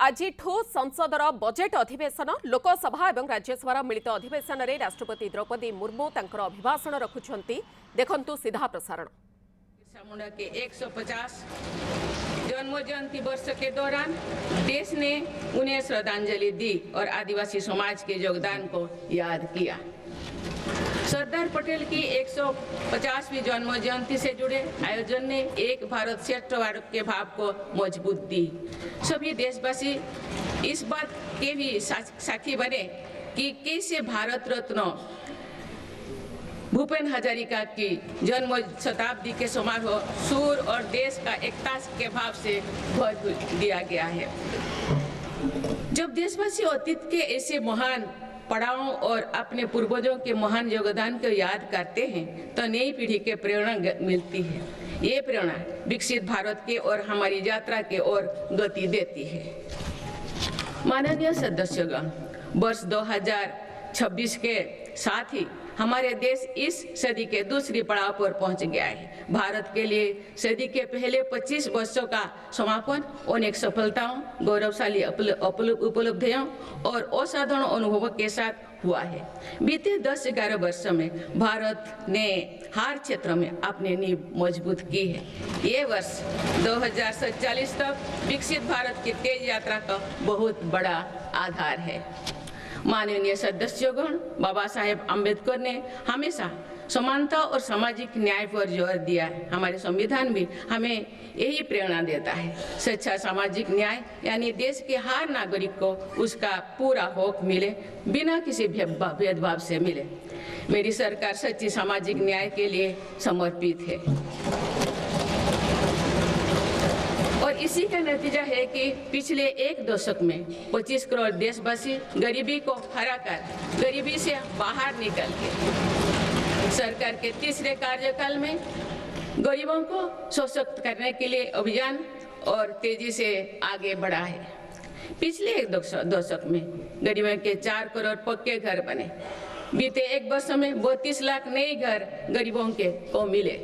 आजिठू संसदर budget अधिवेशन लोकसभा और राज्यसभा मिलित अधिवेशन में राष्ट्रपति द्रौपदी मुर्मू तांकर अभिभाषण रखुछंती। देखंतु सीधा प्रसारण। बिरसा मुंडा के 150 जन्म जयंती वर्ष के दौरान देश ने उन्हें श्रद्धांजलि दी और आदिवासी समाज के योगदान को याद किया। सरदार पटेल की 150वीं जन्म जयंती से जुड़े आयोजन ने एक भारत श्रेष्ठ भारत के भाव को मजबूत दी। सभी देशवासी इस बात के भी साक्षी बने कि कैसे भारत रत्न भूपेन हजारिका की जन्म शताब्दी के समारोह सूर और देश का एकता के भाव से भर दिया गया है। जब देशवासी अतीत के ऐसे महान पड़ावों और अपने पूर्वजों के महान योगदान को याद करते हैं तो नई पीढ़ी के प्रेरणा मिलती है। ये प्रेरणा विकसित भारत के और हमारी यात्रा के ओर गति देती है। माननीय सदस्यगण, वर्ष 2026 के साथ ही हमारे देश इस सदी के दूसरी पड़ाव पर पहुंच गया है। भारत के लिए सदी के पहले 25 वर्षों का समापन अनेक सफलताओं, गौरवशाली उपलब्धियों और असाधारण अनुभवों के साथ हुआ है। बीते 10-11 वर्षों में भारत ने हर क्षेत्र में अपनी नींव मजबूत की है। ये वर्ष 2047 तक विकसित भारत की तेज यात्रा का बहुत बड़ा आधार है। माननीय सदस्यगण, बाबा साहेब अम्बेडकर ने हमेशा समानता और सामाजिक न्याय पर जोर दिया है। हमारे संविधान भी हमें यही प्रेरणा देता है। सच्चा सामाजिक न्याय यानी देश के हर नागरिक को उसका पूरा हक मिले, बिना किसी भेदभाव से मिले। मेरी सरकार सच्ची सामाजिक न्याय के लिए समर्पित है और इसी का नतीजा है कि पिछले एक दशक में 25 करोड़ देशवासी गरीबी को हराकर गरीबी से बाहर निकल के सरकार के तीसरे कार्यकाल में गरीबों को सशक्त करने के लिए अभियान और तेजी से आगे बढ़ा है। पिछले एक दशक में गरीबों के 4 करोड़ पक्के घर बने। बीते एक वर्ष में 32 लाख नए घर गरीबों को मिले।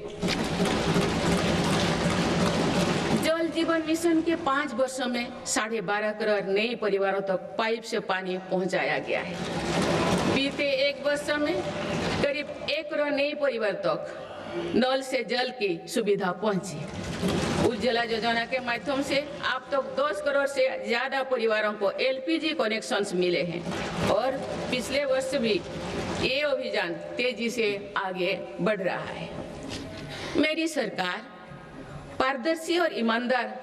जल जीवन मिशन के 5 वर्षों में 12.5 करोड़ नए परिवारों तक पाइप से पानी पहुंचाया गया है। बीते एक वर्ष में करीब 1 करोड़ नए परिवार तक नल से जल की सुविधा पहुंची। उज्ज्वला योजना के माध्यम से अब तक 10 करोड़ से ज्यादा परिवारों को LPG कनेक्शंस मिले हैं और पिछले वर्ष भी ये अभियान तेजी से आगे बढ़ रहा है। मेरी सरकार पारदर्शी और ईमानदार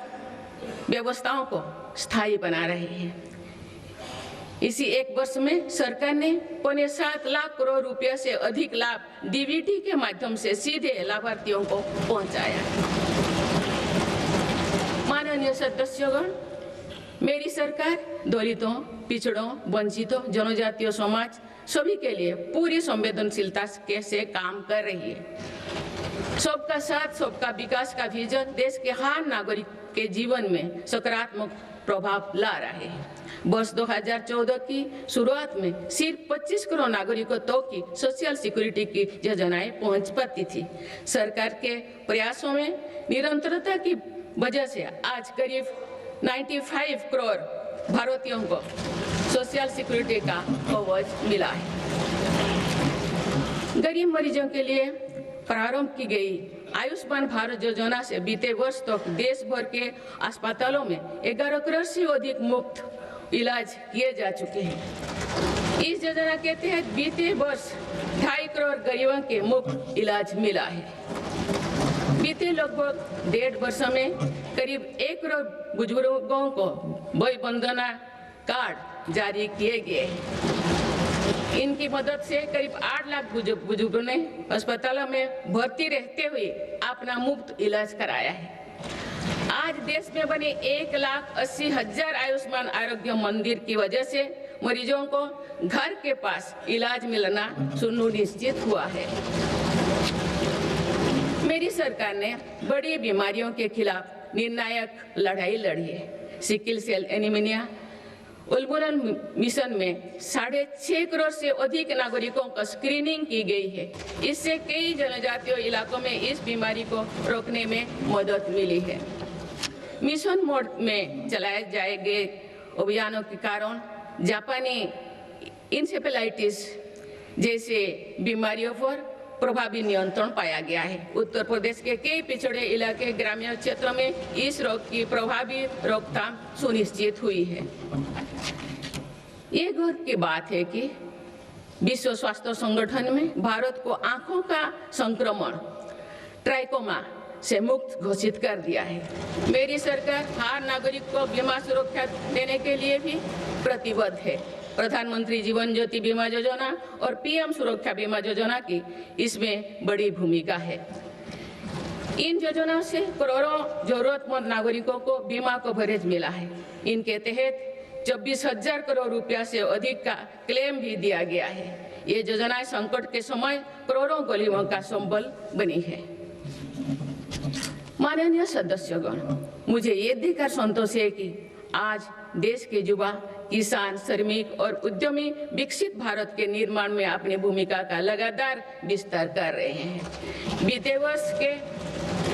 व्यवस्थाओं को स्थायी बना रही है। इसी एक वर्ष में सरकार ने 7.25 लाख करोड़ रुपए से अधिक लाभ DBT के माध्यम से सीधे लाभार्थियों को पहुंचाया। माननीय सदस्यगण, मेरी सरकार दलितों, पिछड़ों, वंचितों, जनजातीय समाज सभी के लिए पूरी संवेदनशीलता से काम कर रही है। सबका साथ सबका विकास का विजन देश के हर नागरिक के जीवन में सकारात्मक प्रभाव ला रहा है। वर्ष 2014 की शुरुआत में सिर्फ 25 करोड़ नागरिकों तक की सोशल सिक्योरिटी की योजनाएं पहुंच पाती थी। सरकार के प्रयासों में निरंतरता की वजह से आज करीब 95 करोड़ भारतीयों को सोशल सिक्योरिटी का कवच मिला है। गरीब मरीजों के लिए प्रारंभ की गई आयुष्मान भारत योजना से बीते वर्ष तक देश भर के अस्पतालों में 11 करोड़ से अधिक मुफ्त इलाज किए जा चुके हैं। इस योजना के तहत बीते वर्ष 2.5 करोड़ गरीबों के मुफ्त इलाज मिला है। बीते लगभग 1.5 वर्ष में करीब 1 करोड़ बुजुर्गों को वय वंदना कार्ड जारी किए गए हैं। इनकी मदद से करीब 8 लाख बुजुर्गों ने अस्पतालों में भर्ती रहते हुए अपना मुफ्त इलाज कराया है। आज देश में बने 1,80,000 आयुष्मान आरोग्य मंदिर की वजह से मरीजों को घर के पास इलाज मिलना सुनिश्चित हुआ है। मेरी सरकार ने बड़ी बीमारियों के खिलाफ निर्णायक लड़ाई लड़ी है। सिकल सेल एनीमिया उन्मूलन मिशन में 6.5 करोड़ से अधिक नागरिकों का स्क्रीनिंग की गई है। इससे कई जनजातीय इलाकों में इस बीमारी को रोकने में मदद मिली है। मिशन मोड में चलाए जाएंगे अभियानों के कारण जापानी इंसेफेलाइटिस जैसे बीमारियों पर प्रभावी नियंत्रण पाया गया है। उत्तर प्रदेश के कई पिछड़े इलाके ग्रामीण क्षेत्रों में इस रोग की प्रभावी रोकथाम सुनिश्चित हुई है। ये गर्व की बात है कि विश्व स्वास्थ्य संगठन में भारत को आंखों का संक्रमण ट्राइकोमा से मुक्त घोषित कर दिया है। मेरी सरकार हर नागरिक को बीमा सुरक्षा देने के लिए भी प्रतिबद्ध है। प्रधानमंत्री जीवन ज्योति बीमा योजना और पीएम सुरक्षा बीमा योजना की इसमें बड़ी भूमिका है। इन योजनाओं से करोड़ों जरूरतमंद नागरिकों को बीमा कवरेज मिला है। इनके तहत 24,000 करोड़ रुपया से अधिक का क्लेम भी दिया गया है। ये योजनाएं संकट के समय करोड़ों गरीबों का संबल बनी है। माननीय सदस्यगण, मुझे ये देखकर संतोष है कि आज देश के युवा, किसान, श्रमिक और उद्यमी विकसित भारत के निर्माण में अपनी भूमिका का लगातार विस्तार कर रहे हैं। बीते वर्ष के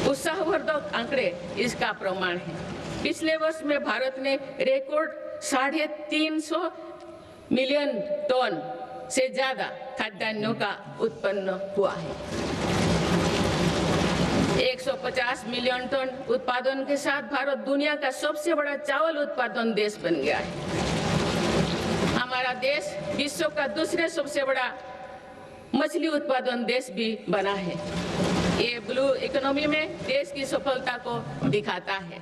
उत्साहवर्धक आंकड़े इसका प्रमाण है। पिछले वर्ष में भारत ने रिकॉर्ड 350 मिलियन टन से ज्यादा खाद्यान्नों का उत्पन्न हुआ है। 150 मिलियन टन उत्पादन के साथ भारत दुनिया का सबसे बड़ा चावल उत्पादन देश बन गया है। हमारा देश विश्व का दूसरे सबसे बड़ा मछली उत्पादन देश भी बना है। ये ब्लू इकोनॉमी में देश की सफलता को दिखाता है।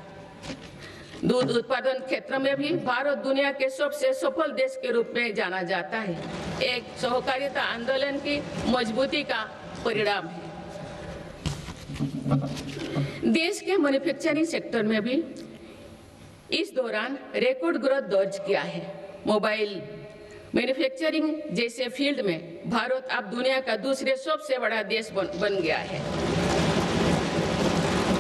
दूध उत्पादन क्षेत्र में भी भारत दुनिया के सबसे सफल देश के रूप में जाना जाता है। एक सहकारिता आंदोलन की मजबूती का परिणाम है। देश के मैन्युफैक्चरिंग सेक्टर में भी इस दौरान रिकॉर्ड ग्रोथ दर्ज किया है। मोबाइल मैन्युफैक्चरिंग जैसे फील्ड में भारत अब दुनिया का दूसरे सबसे बड़ा देश बन गया है।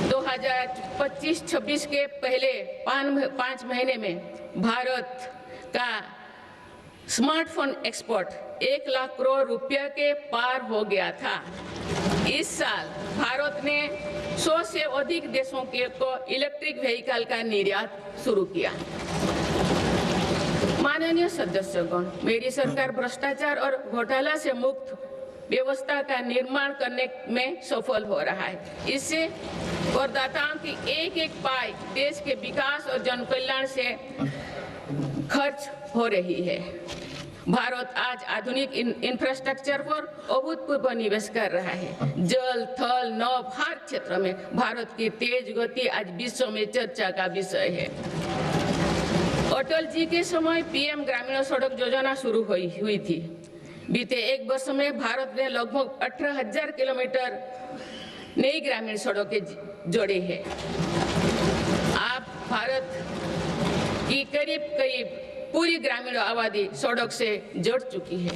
2025-26 के पहले 5 महीने में भारत का स्मार्टफोन एक्सपोर्ट 1 लाख करोड़ रुपया के पार हो गया था। इस साल भारत ने 100 से अधिक देशों को इलेक्ट्रिक व्हीकल का निर्यात शुरू किया। माननीय सदस्यगण, मेरी सरकार भ्रष्टाचार और घोटाला से मुक्त व्यवस्था का निर्माण करने में सफल हो रहा है। इससे करदाताओं की एक पाई देश के विकास और जन कल्याण से खर्च हो रही है। भारत आज आधुनिक इंफ्रास्ट्रक्चर पर अभूतपूर्व निवेश कर रहा है। जल, थल, नभ हर क्षेत्र में भारत की तेज गति आज विश्व में चर्चा का विषय है। अटल जी के समय पीएम ग्रामीण सड़क योजना शुरू हुई थी। बीते 1 वर्ष में भारत ने लगभग 18,000 किलोमीटर नई ग्रामीण सड़कें जोड़ी है। अब भारत की करीब पूरी ग्रामीण आबादी सड़क से जुड़ चुकी है।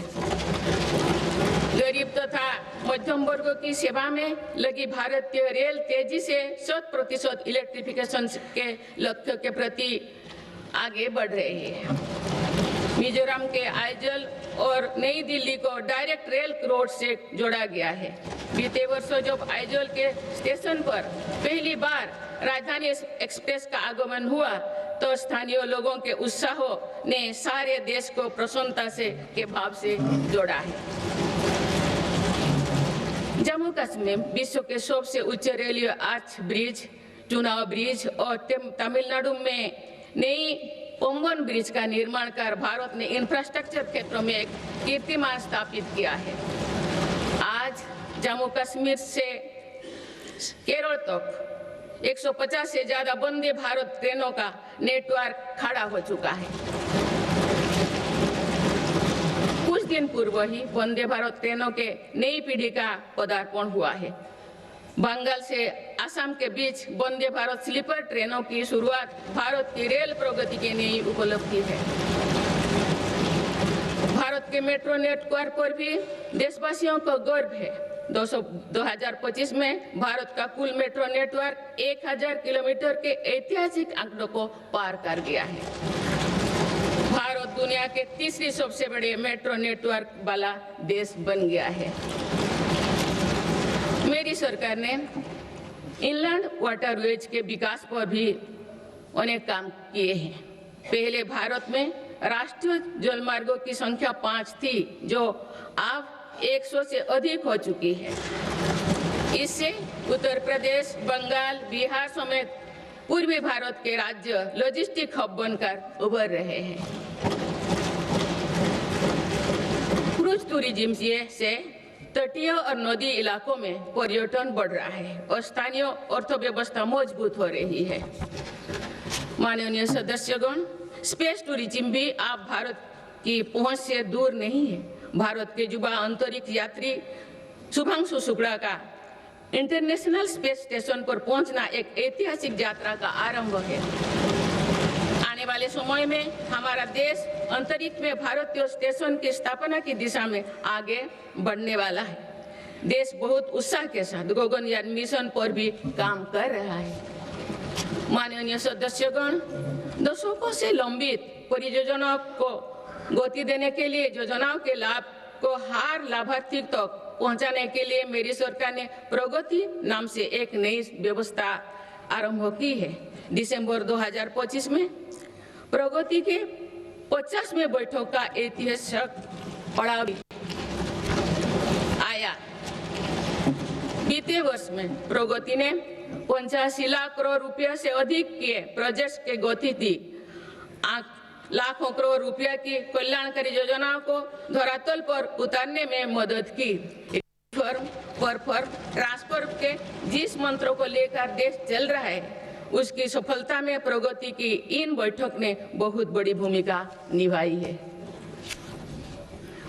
गरीब तथा मध्यम वर्ग की सेवा में लगी भारतीय रेल तेजी से 100% इलेक्ट्रिफिकेशन के लक्ष्य के प्रति आगे बढ़ रही है। मिजोरम के आइजल और नई दिल्ली को डायरेक्ट रेल रोड से जोड़ा गया है। बीते वर्षों जब आइजल के स्टेशन पर पहली बार राजधानी एक्सप्रेस का आगमन हुआ तो स्थानीय लोगों के उत्साह ने सारे देश को प्रसन्नता के भाव से जोड़ा है। जम्मू कश्मीर विश्व के सबसे उच्च रेलवे आर्च ब्रिज, चुनाव ब्रिज और तमिलनाडु में नई पंबन ब्रिज का निर्माण कर भारत ने इंफ्रास्ट्रक्चर क्षेत्रों में एक कीर्तिमान स्थापित किया है। आज जम्मू कश्मीर से केरल तक 150 से ज्यादा वंदे भारत ट्रेनों का नेटवर्क खड़ा हो चुका है। कुछ दिन पूर्व ही वंदे भारत ट्रेनों के नई पीढ़ी का पदार्पण हुआ है। बंगाल से असम के बीच वंदे भारत स्लीपर ट्रेनों की शुरुआत भारत की रेल प्रगति की नई उपलब्धि है। भारत के मेट्रो नेटवर्क पर भी देशवासियों को गर्व है। 2025 में भारत का कुल मेट्रो नेटवर्क 1000 किलोमीटर के ऐतिहासिक आंकड़ों को पार कर गया है। भारत दुनिया के तीसरी सबसे बड़े मेट्रो नेटवर्क वाला देश बन गया है। मेरी सरकार ने इनलैंड वाटरवेज के विकास पर भी अनेक काम किए हैं। पहले भारत में राष्ट्रीय जलमार्गों की संख्या 5 थी, जो अब 100 से अधिक हो चुकी है। इससे उत्तर प्रदेश, बंगाल, बिहार समेत पूर्वी भारत के राज्य लॉजिस्टिक हब बनकर उभर रहे हैं। क्रूज टूरिज्म से तटीय और नदी इलाकों में पर्यटन बढ़ रहा है और स्थानीय अर्थव्यवस्था मजबूत हो रही है। माननीय सदस्यगण, स्पेस टूरिज्म भी आप भारत की पहुंच से दूर नहीं है। भारत के युवा अंतरिक्ष यात्री शुभांशु शुक्ला का इंटरनेशनल स्पेस स्टेशन पर पहुंचना एक ऐतिहासिक यात्रा का आरंभ है। आने वाले समय में हमारा देश अंतरिक्ष में भारतीय स्टेशन की स्थापना की दिशा में आगे बढ़ने वाला है। देश बहुत उत्साह के साथ गगनयान मिशन पर भी काम कर रहा है। माननीय सदस्यगण, दशकों से लंबित परियोजनाओं को गति देने के लिए योजनाओं के लाभ को हर लाभार्थी तक पहुंचाने के लिए मेरी सरकार ने प्रगति नाम से एक नई व्यवस्था आरंभ की है। दिसंबर 2025 में प्रगति के 50वें बैठक का ऐतिहासिक पड़ाव आया। बीते वर्ष में प्रगति ने 85 लाख करोड़ रुपए से अधिक के प्रोजेक्ट्स के गति दी। लाखों करोड़ रुपया की कल्याणकारी योजनाओं को धरातल पर उतारने में मदद की। ट्रांसफर के जिस मंत्रों को लेकर देश चल रहा है, उसकी सफलता में प्रगति की इन बैठक ने बहुत बड़ी भूमिका निभाई है।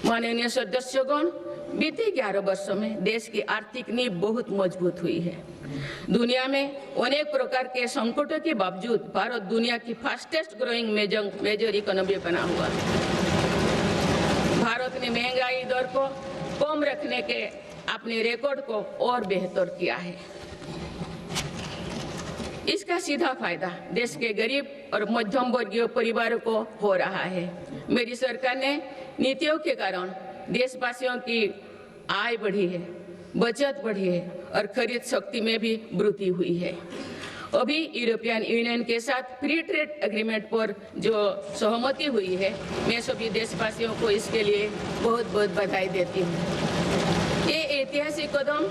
माननीय सदस्यगण, बीते 11 वर्षों में देश की आर्थिक नींव बहुत मजबूत हुई है। दुनिया में अनेक प्रकार के संकटों के बावजूद भारत दुनिया की फास्टेस्ट ग्रोइंग मेजर इकोनॉमी बना हुआ है। भारत ने महंगाई दर को कम रखने के अपने रिकॉर्ड को और बेहतर किया है। इसका सीधा फायदा देश के गरीब और मध्यम वर्गीय परिवारों को हो रहा है। मेरी सरकार ने नीतियों के कारण देशवासियों की आय बढ़ी है, बचत बढ़ी है और खरीद शक्ति में भी वृद्धि हुई है। अभी यूरोपियन यूनियन के साथ फ्री ट्रेड एग्रीमेंट पर जो सहमति हुई है, मैं सभी देशवासियों को इसके लिए बहुत बहुत बधाई देती हूँ। ये ऐतिहासिक कदम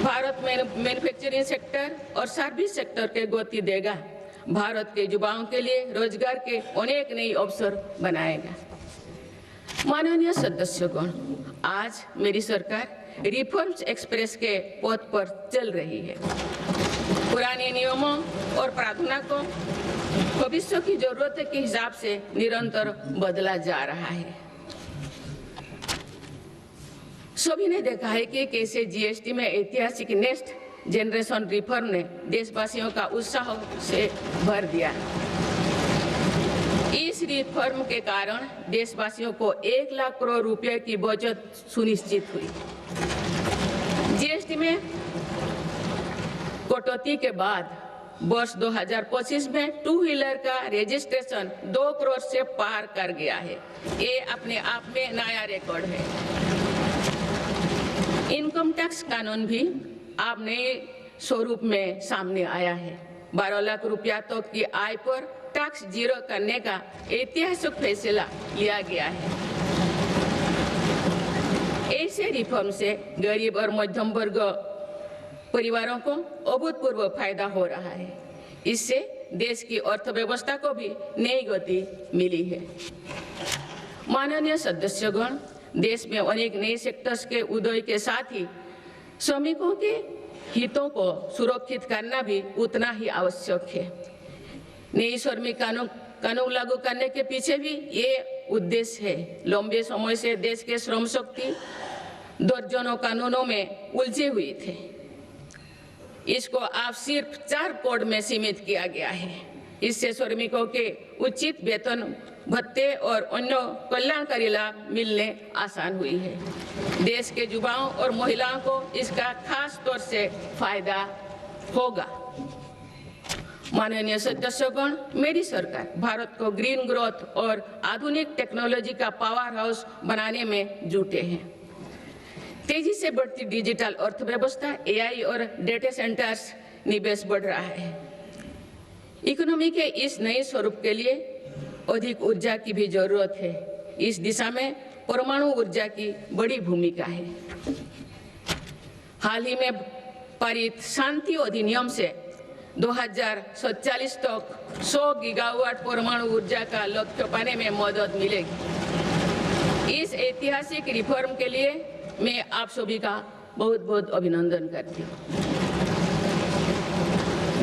भारत में मैन्युफैक्चरिंग सेक्टर और सर्विस सेक्टर के गति देगा। भारत के युवाओं के लिए रोजगार के अनेक नए अवसर बनाएगा। माननीय सदस्यगण, आज मेरी सरकार रिफॉर्म्स एक्सप्रेस के पथ पर चल रही है। पुराने नियमों और प्रावधानों को भविष्य की जरूरत के हिसाब से निरंतर बदला जा रहा है। सभी ने देखा है कि कैसे जीएसटी में ऐतिहासिक नेक्स्ट जनरेशन रिफॉर्म ने देशवासियों का उत्साह से भर दिया। इस रिफॉर्म के कारण देशवासियों को 1 लाख करोड़ रुपए की बचत सुनिश्चित हुई। जीएसटी में कटौती के बाद वर्ष 2025 में 2 व्हीलर का रजिस्ट्रेशन 2 करोड़ से पार कर गया है। ये अपने आप में नया रिकॉर्ड है। इनकम टैक्स कानून भी अब नए स्वरूप में सामने आया है। 12 लाख रुपया तक की आय पर टैक्स जीरो करने का ऐतिहासिक फैसला लिया गया है। ऐसे रिफॉर्म से गरीब और मध्यम वर्ग परिवारों को अभूतपूर्व फायदा हो रहा है। इससे देश की अर्थव्यवस्था को भी नई गति मिली है। माननीय सदस्यगण, देश में अनेक नए सेक्टर्स के उदय के साथ ही श्रमिकों के हितों को सुरक्षित करना भी उतना ही आवश्यक है। नई श्रमिक कानून लागू करने के पीछे भी ये उद्देश्य है। लंबे समय से देश के श्रम शक्ति दर्जनों कानूनों में उलझे हुए थे। इसको आप सिर्फ 4 कोड में सीमित किया गया है। इससे श्रमिकों के उचित वेतन भत्ते और अन्य कल्याणकारी लाभ मिलने आसान हुई है। देश के युवाओं और महिलाओं को इसका खास तौर से फायदा होगा। माननीय सदस्यगण, मेरी सरकार भारत को ग्रीन ग्रोथ और आधुनिक टेक्नोलॉजी का पावर हाउस बनाने में जुटे हैं। तेजी से बढ़ती डिजिटल अर्थव्यवस्था, एआई और डेटा सेंटर्स निवेश बढ़ रहा है। इकोनॉमी के इस नए स्वरूप के लिए अधिक ऊर्जा की भी जरूरत है। इस दिशा में परमाणु ऊर्जा की बड़ी भूमिका है। हाल ही में पारित शांति अधिनियम से 2047 तक 100 गीगावाट परमाणु ऊर्जा का लक्ष्य पाने में मदद मिलेगी। इस ऐतिहासिक रिफॉर्म के लिए मैं आप सभी का बहुत बहुत अभिनंदन करती हूँ।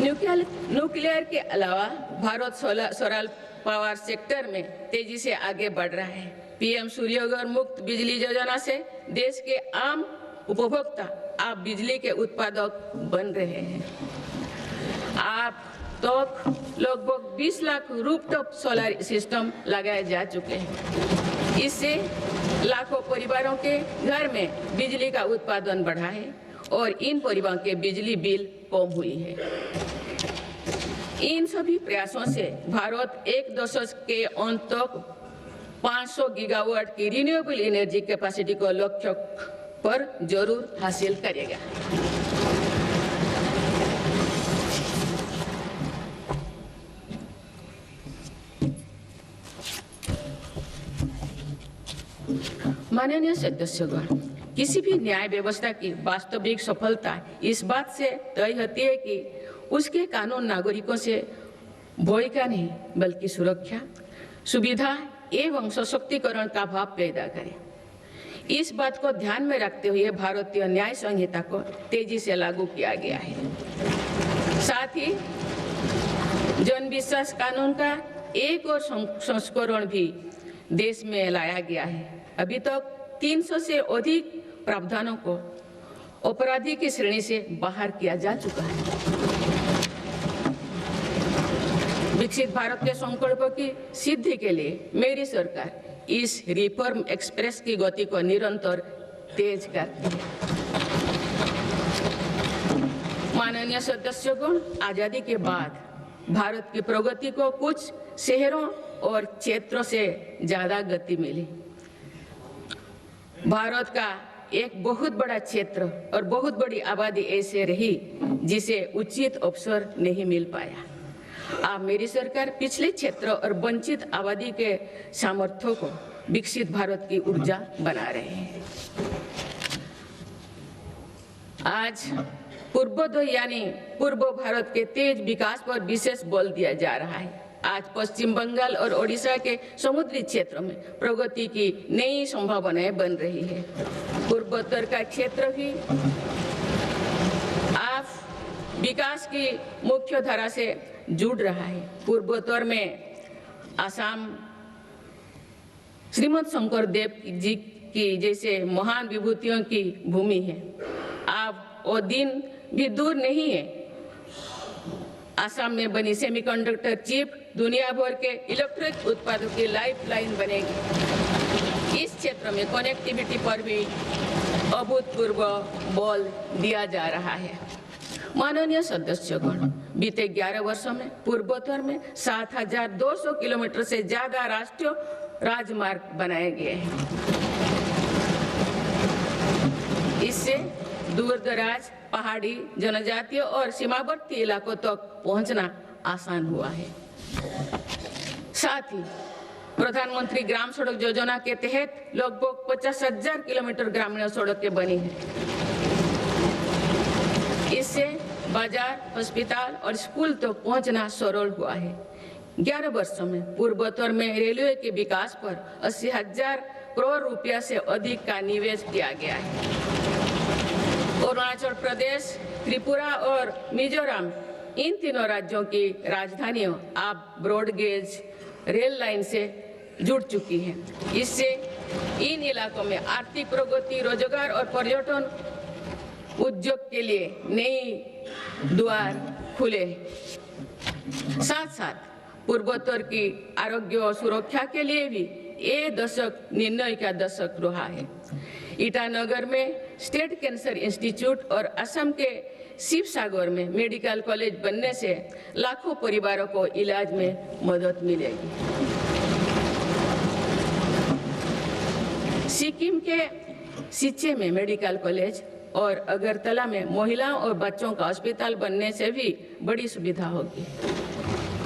न्यूक्लियर के अलावा भारत सोलर पावर सेक्टर में तेजी से आगे बढ़ रहा है। पीएम सूर्यघर मुक्त बिजली योजना से देश के आम उपभोक्ता आप बिजली के उत्पादक बन रहे हैं। आप तक लगभग 20 लाख रूफटॉप सोलर सिस्टम लगाए जा चुके हैं। इससे लाखों परिवारों के घर में बिजली का उत्पादन बढ़ा है और इन परिवारों के बिजली बिल कम हुई है। इन सभी प्रयासों से भारत एक दशक के अंत तक 500 गीगावाट की रिन्यूएबल एनर्जी कैपेसिटी को लक्ष्य पर जरूर हासिल करेगा। माननीय सदस्यगण, किसी भी न्याय व्यवस्था की वास्तविक सफलता इस बात से तय होती है कि उसके कानून नागरिकों से भय का नहीं बल्कि सुरक्षा, सुविधा एवं सशक्तिकरण का भाव पैदा करे। इस बात को ध्यान में रखते हुए भारतीय न्याय संहिता को तेजी से लागू किया गया है। साथ ही जन विश्वास कानून का एक और संस्करण भी देश में लाया गया है। अभी तक 300 से अधिक प्रावधानों को अपराधी की श्रेणी से बाहर किया जा चुका है। विकसित भारत के संकल्प की सिद्धि के लिए मेरी सरकार इस रिफॉर्म एक्सप्रेस की गति को निरंतर तेज करती है। माननीय सदस्यगण, आजादी के बाद भारत की प्रगति को कुछ शहरों और क्षेत्रों से ज्यादा गति मिली। भारत का एक बहुत बड़ा क्षेत्र और बहुत बड़ी आबादी ऐसे रही जिसे उचित अवसर नहीं मिल पाया। अब मेरी सरकार पिछले क्षेत्र और वंचित आबादी के सामर्थ्यों को विकसित भारत की ऊर्जा बना रहे हैं। आज पूर्वोदय यानी पूर्व भारत के तेज विकास पर विशेष बल दिया जा रहा है। आज पश्चिम बंगाल और ओडिशा के समुद्री क्षेत्र में प्रगति की नई संभावनाएं बन रही है। पूर्वोत्तर का क्षेत्र भी आज विकास की मुख्य धारा से जुड़ रहा है। पूर्वोत्तर में आसाम श्रीमद शंकर देव जी की जैसे महान विभूतियों की भूमि है। अब वो दिन भी दूर नहीं है। आसाम में बनी सेमीकंडक्टर चिप दुनिया भर के इलेक्ट्रिक उत्पादों की लाइफलाइन बनेगी। इस क्षेत्र में कनेक्टिविटी पर भी अभूतपूर्व बल दिया जा रहा है। माननीय सदस्यगण, बीते 11 वर्षों में पूर्वोत्तर में 7,200 किलोमीटर से ज्यादा राष्ट्रीय राजमार्ग बनाए गए हैं। इससे दूर दराज, पहाड़ी, जनजातीय और सीमावर्ती इलाकों तक पहुंचना आसान हुआ है। साथ ही प्रधानमंत्री ग्राम सड़क योजना के तहत लगभग 50,000 किलोमीटर ग्रामीण सड़कें बनी हैं। इससे बाजार, अस्पताल और स्कूल तक पहुंचना सरल हुआ है। 11 वर्षों में पूर्वोत्तर में रेलवे के विकास पर 80,000 करोड़ रुपया से अधिक का निवेश किया गया है। अरुणाचल प्रदेश, त्रिपुरा और मिजोरम, इन तीनों राज्यों की राजधानियों अब ब्रॉडगेज रेल लाइन से जुड़ चुकी हैं। इससे इन इलाकों में आर्थिक प्रगति, रोजगार और पर्यटन उद्योग के लिए नई द्वार खुले। साथ साथ पूर्वोत्तर की आरोग्य और सुरक्षा के लिए भी ये दशक निर्णय का दशक रहा है। ईटानगर में स्टेट कैंसर इंस्टीट्यूट और असम के शिवसागर में मेडिकल कॉलेज बनने से लाखों परिवारों को इलाज में मदद मिलेगी। सिक्किम के सिच्चे में मेडिकल कॉलेज और अगरतला में महिलाओं और बच्चों का अस्पताल बनने से भी बड़ी सुविधा होगी।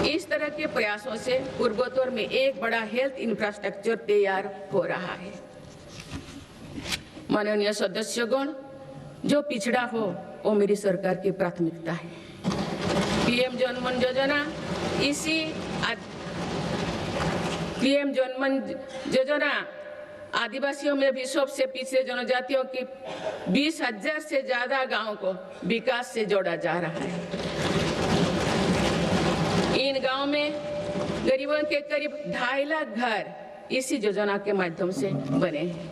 इस तरह के प्रयासों से पूर्वोत्तर में एक बड़ा हेल्थ इंफ्रास्ट्रक्चर तैयार हो रहा है। माननीय सदस्यगण, जो पिछड़ा हो वो मेरी सरकार की प्राथमिकता है। पीएम जनमन योजना पीएम जनमन योजना आदिवासियों में भी सबसे पिछड़े जनजातियों की 20,000 से ज्यादा गांवों को विकास से जोड़ा जा रहा है। इन गांवों में गरीबों के करीब 2.5 लाख घर इसी योजना के माध्यम से बने हैं।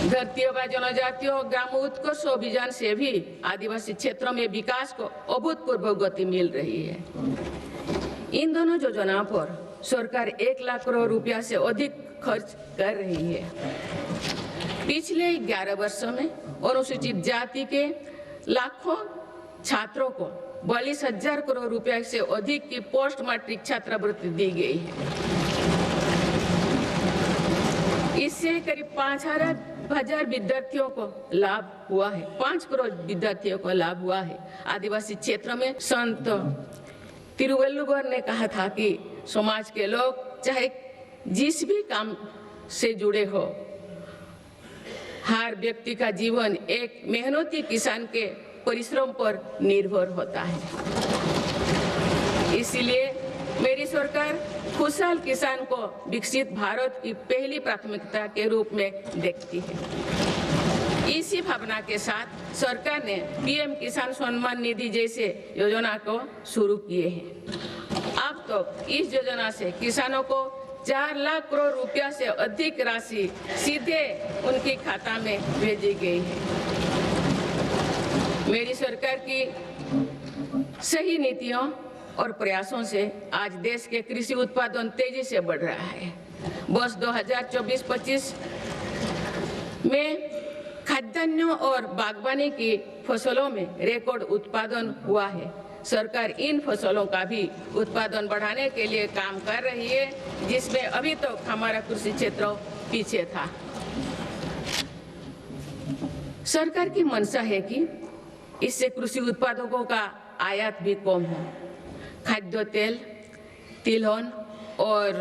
धरती आबा जनजातियों ग्राम उत्कर्ष अभियान से भी आदिवासी क्षेत्रों में विकास को अभूतपूर्व गति मिल रही है। इन दोनों योजनाओं पर सरकार 1 लाख करोड़ रुपया से अधिक खर्च कर रही है। पिछले 11 वर्षों में अनुसूचित जाति के लाखों छात्रों को 42,000 करोड़ रुपया से अधिक की पोस्ट मैट्रिक छात्रवृत्ति दी गई है। इससे करीब 5,000 विद्यार्थियों को लाभ हुआ है। 5 करोड़ विद्यार्थियों को लाभ हुआ है। आदिवासी क्षेत्रों में संत तिरुवल्लुवर ने कहा था कि समाज के लोग चाहे जिस भी काम से जुड़े हो, हर व्यक्ति का जीवन एक मेहनती किसान के परिश्रम पर निर्भर होता है। इसलिए मेरी सरकार खुशहाल किसान को विकसित भारत की पहली प्राथमिकता के रूप में देखती है। इसी भावना के साथ सरकार ने पीएम किसान सम्मान निधि जैसे योजना को शुरू किए हैं। अब तो इस योजना से किसानों को 4 लाख करोड़ रुपया से अधिक राशि सीधे उनके खाता में भेजी गई है। मेरी सरकार की सही नीतियों और प्रयासों से आज देश के कृषि उत्पादन तेजी से बढ़ रहा है। वर्ष 2024-25 में खाद्यान्नों और बागवानी की फसलों में रिकॉर्ड उत्पादन हुआ है। सरकार इन फसलों का भी उत्पादन बढ़ाने के लिए काम कर रही है, जिसमें अभी तक हमारा कृषि क्षेत्र पीछे था। सरकार की मंशा है कि इससे कृषि उत्पादकों का आयात भी कम हो। खाद्य तेल, तिलहन और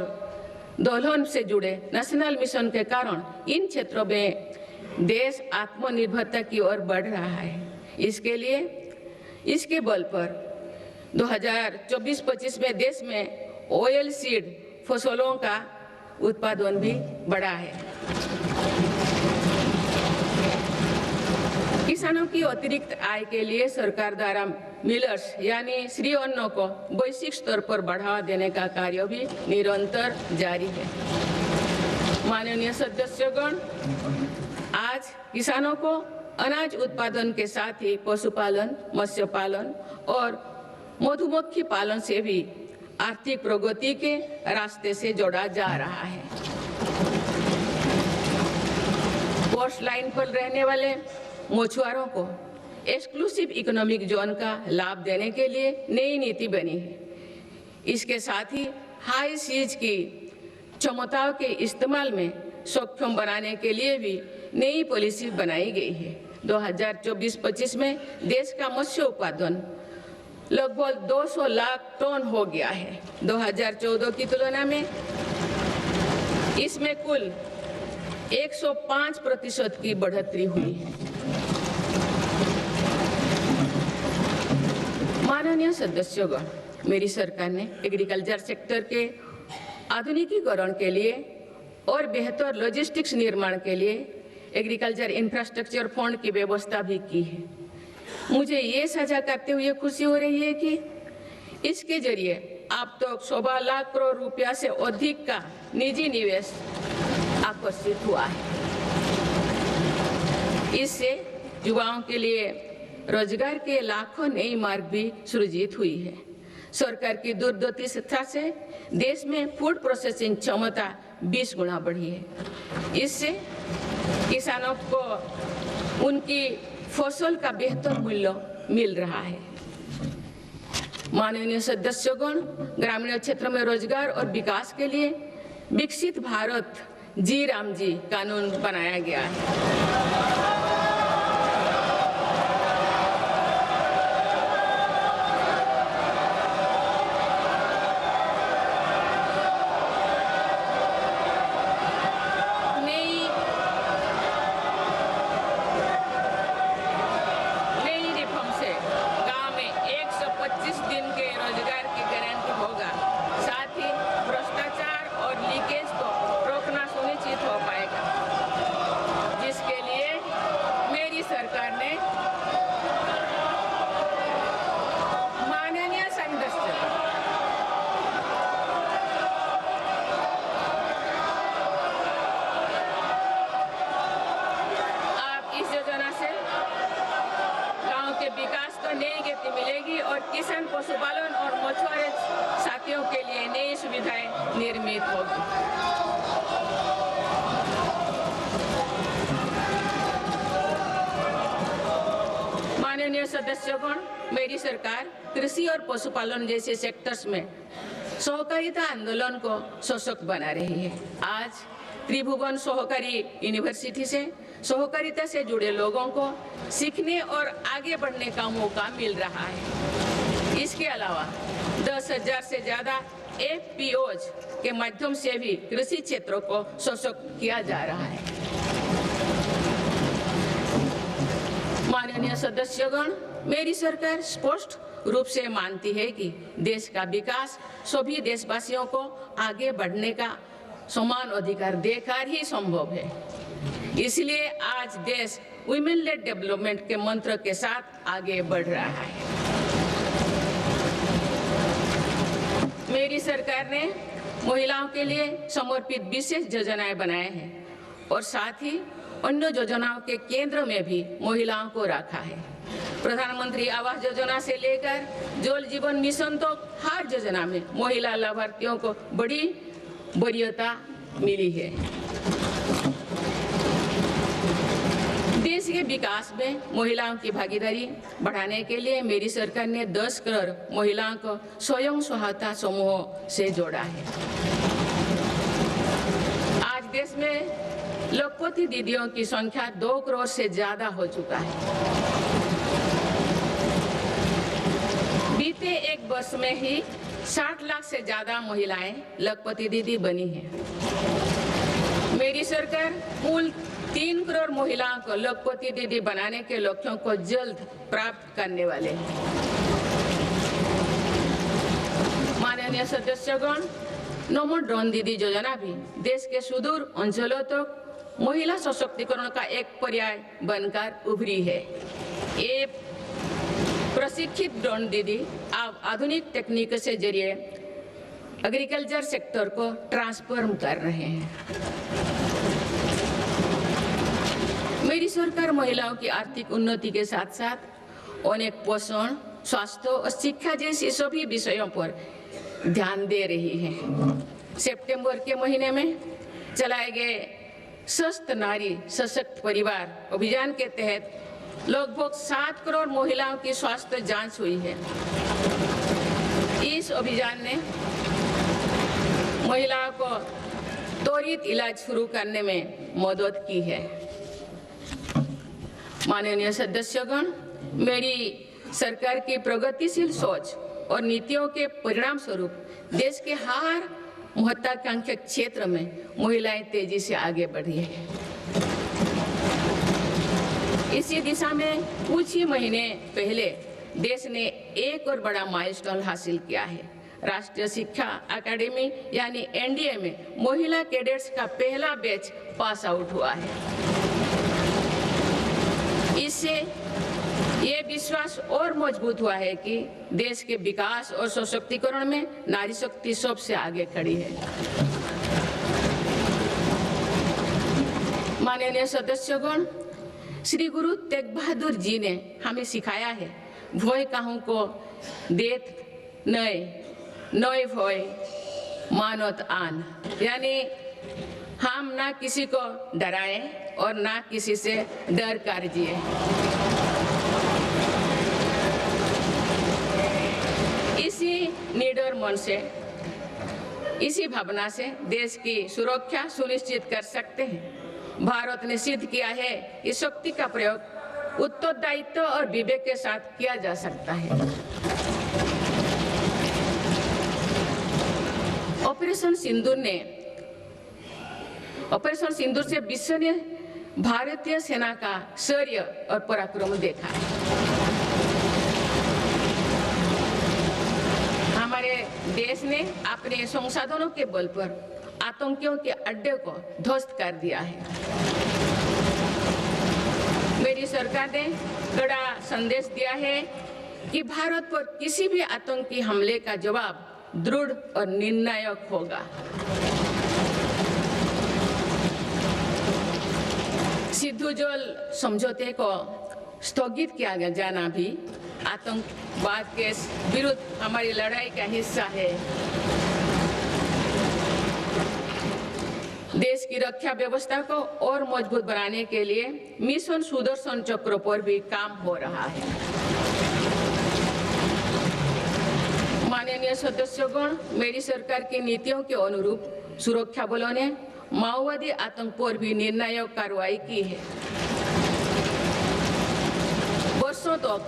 दलहन से जुड़े नेशनल मिशन के कारण इन क्षेत्रों में देश आत्मनिर्भरता की ओर बढ़ रहा है। इसके बल पर 2024-25 में देश में ऑयल सीड फसलों का उत्पादन भी बढ़ा है। किसानों की अतिरिक्त आय के लिए सरकार द्वारा मिलर्स यानी श्री अन्न को वैश्विक स्तर पर बढ़ावा देने का कार्य भी निरंतर जारी है। माननीय सदस्यगण, आज किसानों को अनाज उत्पादन के साथ ही पशुपालन, मत्स्य पालन और मधुमक्खी पालन से भी आर्थिक प्रगति के रास्ते से जोड़ा जा रहा है। कोस्ट लाइन पर रहने वाले मछुआरों को एक्सक्लूसिव इकोनॉमिक जोन का लाभ देने के लिए नई नीति बनी है। इसके साथ ही हाई सीज की क्षमताओं के इस्तेमाल में सक्षम बनाने के लिए भी नई पॉलिसी बनाई गई है। 2024-25 में देश का मत्स्य उत्पादन लगभग 200 लाख टन हो गया है। 2014 की तुलना में इसमें कुल 105% की बढ़ोतरी हुई है। माननीय सदस्यगण, मेरी सरकार ने एग्रीकल्चर सेक्टर के आधुनिकीकरण के लिए और बेहतर लॉजिस्टिक्स निर्माण के लिए एग्रीकल्चर इंफ्रास्ट्रक्चर फंड की व्यवस्था भी की है। मुझे ये साझा करते हुए खुशी हो रही है कि इसके जरिए अब तक 1.25 लाख करोड़ रुपया से अधिक का निजी निवेश आकर्षित हुआ है। इससे युवाओं के लिए रोजगार के लाखों नए मार्ग भी सृजित हुई है। सरकार की दूरदर्शिता से देश में फूड प्रोसेसिंग क्षमता 20 गुना बढ़ी है। इससे किसानों को उनकी फसल का बेहतर मूल्य मिल रहा है। माननीय सदस्यगण, ग्रामीण क्षेत्र में रोजगार और विकास के लिए विकसित भारत जी राम जी कानून बनाया गया है। माननीय सदस्यगण, मेरी सरकार कृषि और पशुपालन जैसे सेक्टर्स में सहकारिता आंदोलन को सशक्त बना रही है। आज त्रिभुवन सहकारी यूनिवर्सिटी से सहकारिता से जुड़े लोगों को सीखने और आगे बढ़ने का मौका मिल रहा है। इसके अलावा 10,000 से ज्यादा FPOs के माध्यम से भी कृषि क्षेत्रों को सशक्त किया जा रहा है। माननीय सदस्यगण, मेरी सरकार स्पष्ट रूप से मानती है कि देश का विकास सभी देशवासियों को आगे बढ़ने का समान अधिकार देकर ही संभव है। इसलिए आज देश वुमेन लेड डेवलपमेंट के मंत्र के साथ आगे बढ़ रहा है। मेरी सरकार ने महिलाओं के लिए समर्पित विशेष योजनाएं बनाए हैं और साथ ही अन्य योजनाओं के केंद्र में भी महिलाओं को रखा है। प्रधानमंत्री आवास योजना से लेकर जल जीवन मिशन तो हर योजना में महिला लाभार्थियों को बड़ी वरीयता मिली है। देश के विकास में महिलाओं की भागीदारी बढ़ाने के लिए मेरी सरकार ने 10 करोड़ महिलाओं को स्वयं सहायता समूहों से जोड़ा है। आज देश में लखपति दीदियों की संख्या 2 करोड़ से ज्यादा हो चुका है। बीते एक वर्ष में ही 60 लाख से ज्यादा महिलाएं लखपति दीदी बनी हैं। मेरी सरकार कुल 3 करोड़ महिलाओं को लखपति दीदी बनाने के लक्ष्यों को जल्द प्राप्त करने वाले हैं। माननीय सदस्यगण, नमो ड्रोन दीदी योजना भी देश के सुदूर अंचलों तक महिला सशक्तिकरण का एक पर्याय बनकर उभरी है। ये प्रशिक्षित ड्रोन दीदी अब आधुनिक तकनीक से जरिए एग्रीकल्चर सेक्टर को ट्रांसफॉर्म कर रहे हैं। मेरी सरकार महिलाओं की आर्थिक उन्नति के साथ साथ अनेक पोषण, स्वास्थ्य और शिक्षा जैसी सभी विषयों पर ध्यान दे रही है। सितंबर के महीने में चलाए गए स्वस्थ नारी सशक्त परिवार अभियान के तहत लगभग 7 करोड़ महिलाओं की स्वास्थ्य जांच हुई है। इस अभियान ने महिलाओं को त्वरित इलाज शुरू करने में मदद की है। माननीय सदस्यगण, मेरी सरकार की प्रगतिशील सोच और नीतियों के परिणाम स्वरूप देश के हर महत्वाकांक्षी क्षेत्र में महिलाएं तेजी से आगे बढ़ी है। इसी दिशा में कुछ ही महीने पहले देश ने एक और बड़ा माइलस्टोन हासिल किया है। राष्ट्रीय शिक्षा अकादमी यानी NDA में महिला कैडेट्स का पहला बैच पास आउट हुआ है। इससे ये विश्वास और मजबूत हुआ है कि देश के विकास और सशक्तिकरण में नारी शक्ति सबसे आगे खड़ी है। माननीय सदस्यगण, श्री गुरु तेग बहादुर जी ने हमें सिखाया है, भय काहू को देत नय नय भय मानत आन, यानी हम ना किसी को डराएं और ना किसी से डर कर जिए। इसी निडर मन से, इसी भावना से देश की सुरक्षा सुनिश्चित कर सकते हैं। भारत ने सिद्ध किया है कि शक्ति का प्रयोग उत्तरदायित्व और विवेक के साथ किया जा सकता है। ऑपरेशन सिंदूर से विश्व ने भारतीय सेना का शौर्य और पराक्रम देखा। हमारे देश ने अपने संसाधनों के बल पर आतंकियों के अड्डे को ध्वस्त कर दिया है। मेरी सरकार ने कड़ा संदेश दिया है कि भारत पर किसी भी आतंकी हमले का जवाब दृढ़ और निर्णायक होगा। सिद्धू जल समझौते को स्थगित किया जाना भी आतंकवाद के विरुद्ध हमारी लड़ाई का हिस्सा है। देश की रक्षा व्यवस्था को और मजबूत बनाने के लिए मिशन सुदर्शन चक्र पर भी काम हो रहा है। माननीय सदस्यगण, मेरी सरकार की नीतियों के अनुरूप सुरक्षा बलों ने माओवादी आतंक पर भी निर्णायक कार्रवाई की है। वर्षों तक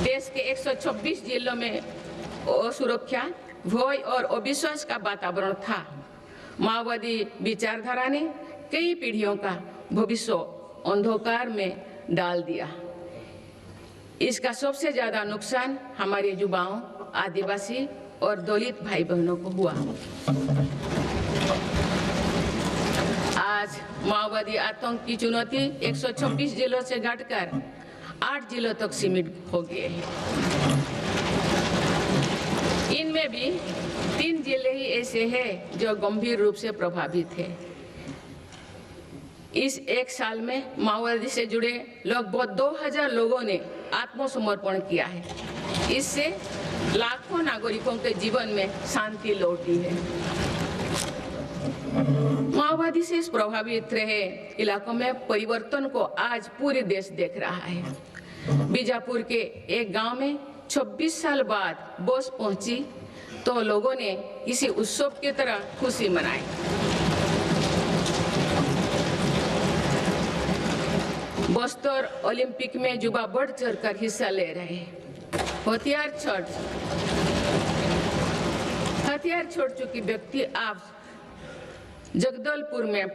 देश के 126 जिलों में असुरक्षा, भय और अविश्वास का वातावरण था। माओवादी विचारधारा ने कई पीढ़ियों का भविष्य अंधकार में डाल दिया। इसका सबसे ज्यादा नुकसान हमारे युवाओं, आदिवासी और दलित भाई बहनों को हुआ। आज माओवादी आतंक की चुनौती 126 जिलों से घटकर 8 जिलों तक सीमित हो गए हैं। इनमें भी 3 जिले ही ऐसे हैं जो गंभीर रूप से प्रभावित हैं। इस एक साल में माओवादी से जुड़े लगभग 2000 लोगों ने आत्मसमर्पण किया है। इससे लाखों नागरिकों के जीवन में शांति लौटी है। माओवादी से प्रभावित रहे इलाकों में परिवर्तन को आज पूरे देश देख रहा है। बीजापुर के एक गांव में 26 साल बाद बस पहुंची तो लोगों ने किसी उत्सव की तरह खुशी मनाई। बस्तर ओलंपिक में युवा बढ़ चढ़कर हिस्सा ले रहे हैं। हथियार छोड़ चुकी व्यक्ति आज जगदलपुर में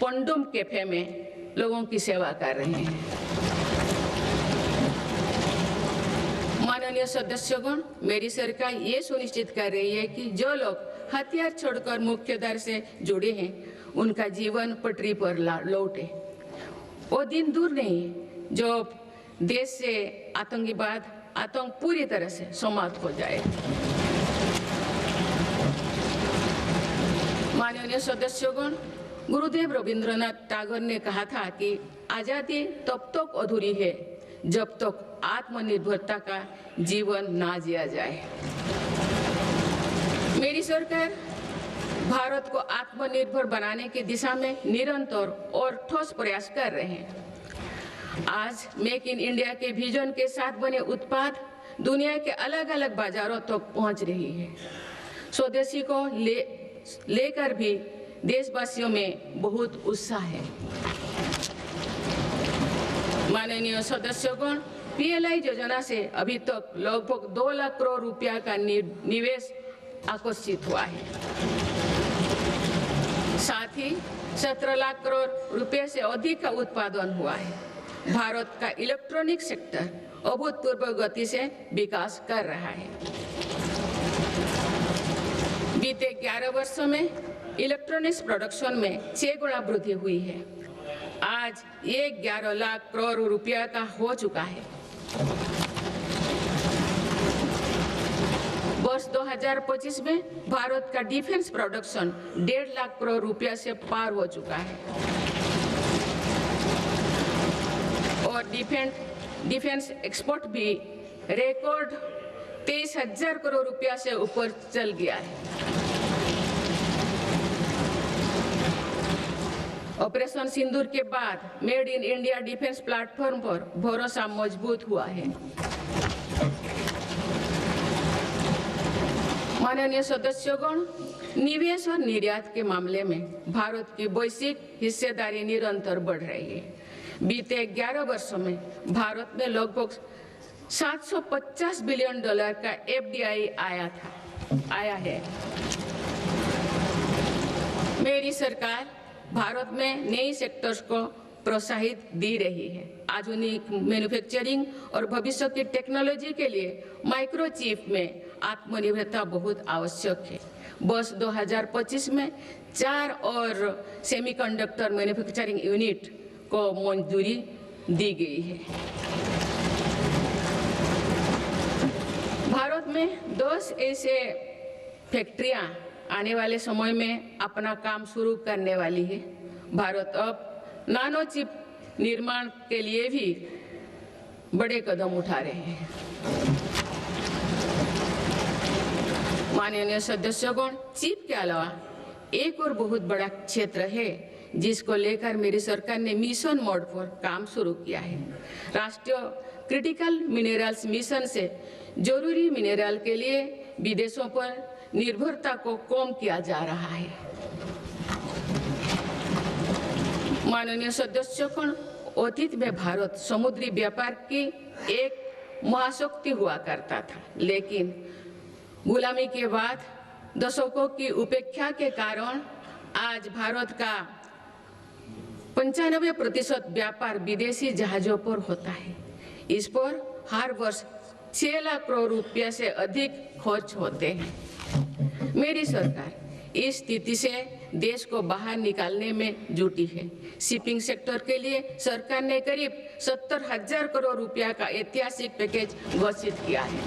पंडुम कैफे में लोगों की सेवा कर रहे हैं। माननीय सदस्यगण, मेरी सरकार ये सुनिश्चित कर रही है कि जो लोग हथियार छोड़कर मुख्यधारा से जुड़े हैं उनका जीवन पटरी पर लौटे। वो दिन दूर नहीं जो देश से आतंक पूरी तरह से समाप्त हो जाए। माननीय सदस्यगण, गुरुदेव रविंद्रनाथ टैगोर ने कहा था कि आजादी तब तक अधूरी है जब तक आत्मनिर्भरता का जीवन ना जिया जाए। मेरी सरकार भारत को आत्मनिर्भर बनाने की दिशा में निरंतर और ठोस प्रयास कर रहे हैं। आज मेक इन इंडिया के विजन के साथ बने उत्पाद दुनिया के अलग अलग बाजारों तक पहुंच रही है। स्वदेशी को लेकर भी देशवासियों में बहुत उत्साह है। माननीय सदस्यगण, पीएलआई योजना से अभी तक लगभग 2 लाख करोड़ रुपया का निवेश आकर्षित हुआ है। साथ ही 17 लाख करोड़ रुपए से अधिक का उत्पादन हुआ है। भारत का इलेक्ट्रॉनिक सेक्टर अभूतपूर्व गति से विकास कर रहा है। बीते 11 वर्षों में इलेक्ट्रॉनिक्स प्रोडक्शन में 6 गुना वृद्धि हुई है। आज ये 11 लाख करोड़ रुपया का हो चुका है। वर्ष 2025 में भारत का डिफेंस प्रोडक्शन 1.5 लाख करोड़ रुपया से पार हो चुका है और डिफेंस एक्सपोर्ट भी रिकॉर्ड 23,000 करोड़ रुपया से ऊपर चल गया है। ऑपरेशन सिंदूर के बाद made in India defence platform पर भरोसा मजबूत हुआ है। माननीय सदस्यगण, निवेश और निर्यात के मामले में भारत की वैश्विक हिस्सेदारी निरंतर बढ़ रही है। बीते 11 वर्षों में भारत में लगभग $750 बिलियन का FDI आया है। मेरी सरकार भारत में नई सेक्टर्स को प्रोत्साहित दी रही है। आधुनिक मैन्युफैक्चरिंग और भविष्य की टेक्नोलॉजी के लिए माइक्रोचिप में आत्मनिर्भरता बहुत आवश्यक है। वर्ष 2025 में 4 और सेमीकंडक्टर मैन्युफैक्चरिंग यूनिट को मंजूरी दी गई है। भारत में 10 ऐसे फैक्ट्रियां आने वाले समय में अपना काम शुरू करने वाली है। भारत अब नानो चिप निर्माण के लिए भी बड़े कदम उठा रहे हैं। माननीय सदस्यगण, चिप के अलावा एक और बहुत बड़ा क्षेत्र है जिसको लेकर मेरी सरकार ने मिशन मोड पर काम शुरू किया है। राष्ट्रीय क्रिटिकल मिनरल्स मिशन से जरूरी मिनरल के लिए विदेशों पर निर्भरता को कम किया जा रहा है। माननीय सदस्यगण, अतीत में भारत समुद्री व्यापार की एक महाशक्ति हुआ करता था, लेकिन गुलामी के बाद दशकों की उपेक्षा के कारण आज भारत का 95% व्यापार विदेशी जहाजों पर होता है। इस पर हर वर्ष 6 लाख करोड़ रुपये से अधिक खर्च होते हैं। मेरी सरकार इस स्थिति से देश को बाहर निकालने में जुटी है। शिपिंग सेक्टर के लिए सरकार ने करीब 70,000 करोड़ रुपया का ऐतिहासिक पैकेज घोषित किया है।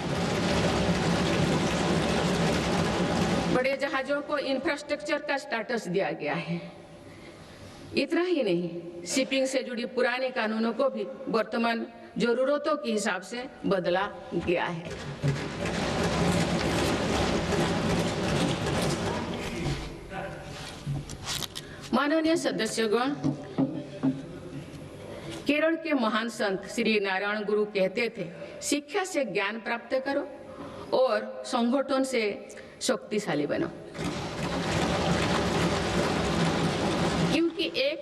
बड़े जहाजों को इंफ्रास्ट्रक्चर का स्टेटस दिया गया है। इतना ही नहीं, शिपिंग से जुड़ी पुराने कानूनों को भी वर्तमान जरूरतों के हिसाब से बदला गया है। माननीय सदस्यगण, केरल के महान संत श्री नारायण गुरु कहते थे, शिक्षा से ज्ञान प्राप्त करो और संगठन से शक्तिशाली बनो। क्योंकि एक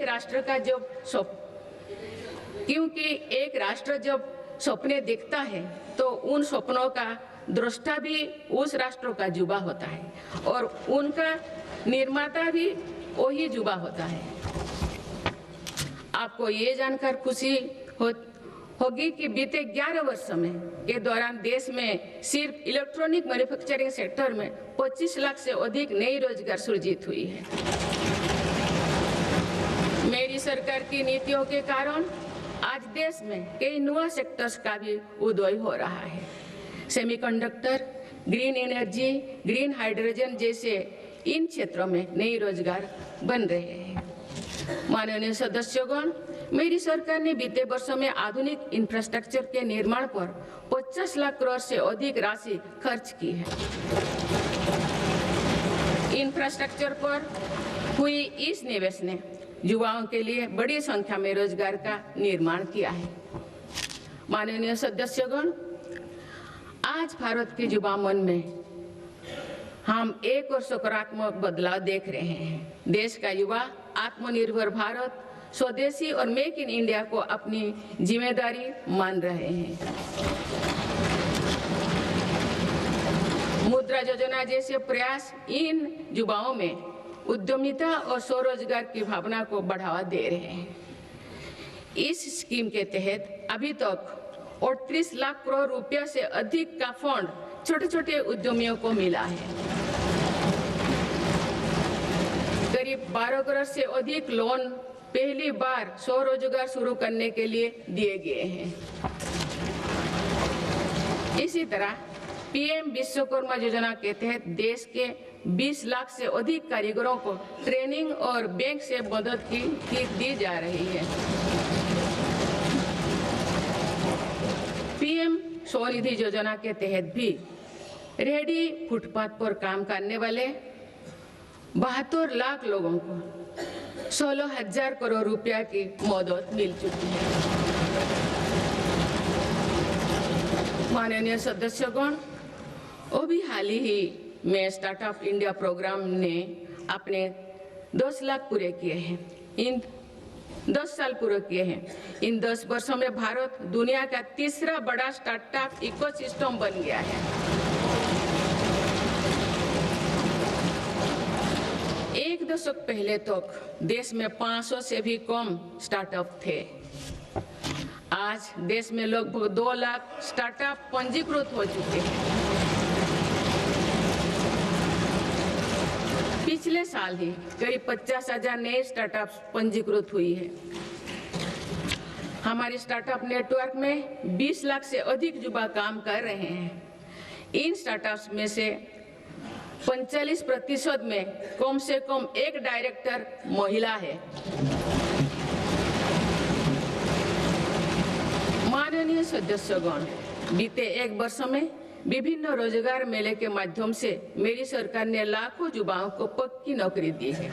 राष्ट्र जब सपने देखता है तो उन सपनों का दृष्टा भी उस राष्ट्र का युवा होता है और उनका निर्माता भी वही युवा होता है। आपको ये जानकर खुशी होगी कि बीते 11 वर्षों में के दौरान देश में सिर्फ इलेक्ट्रॉनिक मैन्युफैक्चरिंग सेक्टर में 25 लाख से अधिक नई रोजगार सृजित हुई है। मेरी सरकार की नीतियों के कारण आज देश में कई नए सेक्टर्स का भी उदय हो रहा है। Semiconductor, green energy, green hydrogen जैसे इन क्षेत्रों में नए रोजगार बन रहे हैं। माननीय सदस्यगण, मेरी सरकार ने बीते वर्षों में आधुनिक इंफ्रास्ट्रक्चर के निर्माण पर 50 लाख करोड़ से अधिक राशि खर्च की है। इंफ्रास्ट्रक्चर पर हुई इस निवेश ने युवाओं के लिए बड़ी संख्या में रोजगार का निर्माण किया है। माननीय सदस्यगण, आज भारत के युवा मन में हम एक और सकारात्मक बदलाव देख रहे हैं। देश का युवा आत्मनिर्भर भारत, स्वदेशी और मेक इन इंडिया को अपनी जिम्मेदारी मान रहे हैं। मुद्रा योजना जैसे प्रयास इन युवाओं में उद्यमिता और स्वरोजगार की भावना को बढ़ावा दे रहे हैं। इस स्कीम के तहत अभी तक 38 लाख करोड़ रुपया से अधिक का फंड छोटे छोटे उद्यमियों को मिला है। करीब 12 करोड़ से अधिक लोन पहली बार स्वरोजगार शुरू करने के लिए दिए गए हैं। इसी तरह पीएम विश्वकर्मा योजना के तहत देश के 20 लाख से अधिक कारीगरों को ट्रेनिंग और बैंक से मदद दी जा रही है। पीएम स्वनिधि योजना के तहत भी रेहड़ी फुटपाथ पर काम करने वाले 72 लाख लोगों को 16,000 करोड़ रुपया की मदद मिल चुकी है। माननीय सदस्यगण, अभी हाल ही में स्टार्टअप इंडिया प्रोग्राम ने अपने 10 लाख पूरे किए हैं। इन 10 साल पूरे किए हैं। इन 10 वर्षों में भारत दुनिया का तीसरा बड़ा स्टार्टअप इकोसिस्टम बन गया है। एक दशक पहले तक देश में 500 से भी कम स्टार्टअप थे। आज देश में लगभग 2 लाख स्टार्टअप पंजीकृत हो चुके हैं। पिछले साल ही करीब 50,000 नए स्टार्टअप्स पंजीकृत हुई है। हमारे स्टार्टअप नेटवर्क में 20 लाख से अधिक युवा काम कर रहे हैं। इन स्टार्टअप्स में से 45% में कम से कम एक डायरेक्टर महिला है। माननीय सदस्यगण, बीते 1 वर्ष में विभिन्न रोजगार मेले के माध्यम से मेरी सरकार ने लाखों युवाओं को पक्की नौकरी दी है।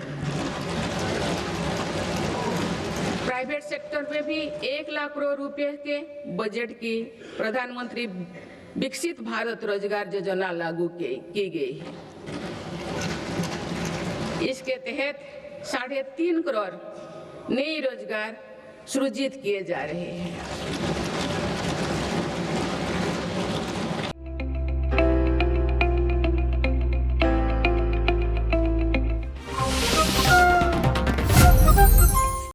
प्राइवेट सेक्टर में भी 1 लाख करोड़ रुपए के बजट की प्रधानमंत्री विकसित भारत रोजगार योजना लागू की गई है। इसके तहत 3.5 करोड़ नए रोजगार सृजित किए जा रहे हैं।